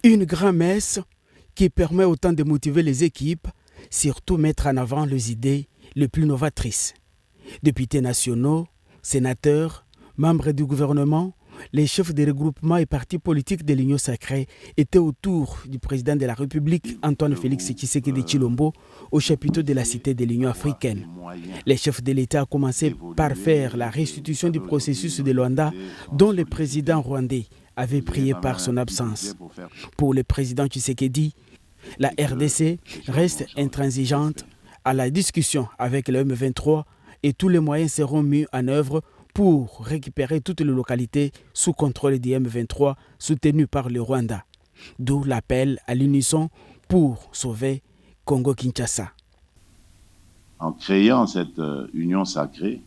Une grand-messe qui permet autant de motiver les équipes, surtout mettre en avant les idées les plus novatrices. Députés nationaux, sénateurs, membres du gouvernement, les chefs des regroupements et partis politiques de l'Union sacrée étaient autour du président de la République, Antoine Félix Tshisekedi Tshilombo, au chapiteau de la Cité de l'Union africaine. Les chefs de l'État ont commencé par faire la restitution du processus de Luanda, dont le président rwandais avait prié par son absence. Pour le président Tshisekedi, la RDC reste intransigeante à la discussion avec le M23 et tous les moyens seront mis en œuvre pour récupérer toutes les localités sous contrôle du M23 soutenues par le Rwanda. D'où l'appel à l'unisson pour sauver Congo-Kinshasa. En créant cette union sacrée,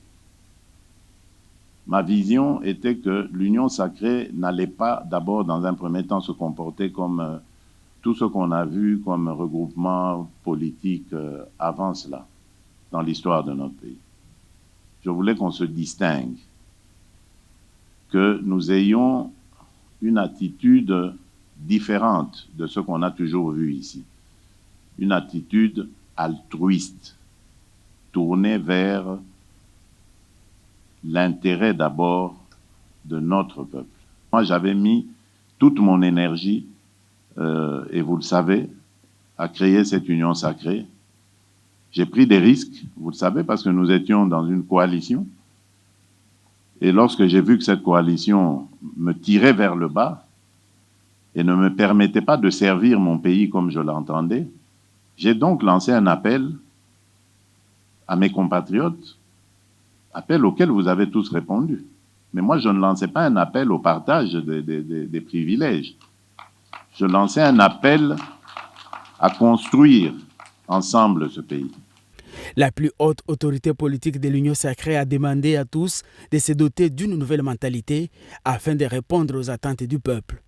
ma vision était que l'union sacrée n'allait pas d'abord dans un premier temps se comporter comme tout ce qu'on a vu comme regroupement politique avant cela, dans l'histoire de notre pays. Je voulais qu'on se distingue, que nous ayons une attitude différente de ce qu'on a toujours vu ici. Une attitude altruiste, tournée vers l'intérêt d'abord de notre peuple. Moi, j'avais mis toute mon énergie, et vous le savez, à créer cette union sacrée. J'ai pris des risques, vous le savez, parce que nous étions dans une coalition. Et lorsque j'ai vu que cette coalition me tirait vers le bas et ne me permettait pas de servir mon pays comme je l'entendais, j'ai donc lancé un appel à mes compatriotes, appel auquel vous avez tous répondu. Mais moi, je ne lançais pas un appel au partage des privilèges. Je lançais un appel à construire ensemble ce pays. La plus haute autorité politique de l'Union sacrée a demandé à tous de se doter d'une nouvelle mentalité afin de répondre aux attentes du peuple.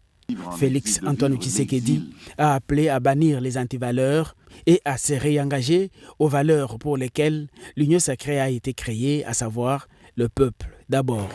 Félix Antoine Tshisekedi a appelé à bannir les antivaleurs et à se réengager aux valeurs pour lesquelles l'Union sacrée a été créée, à savoir le peuple d'abord.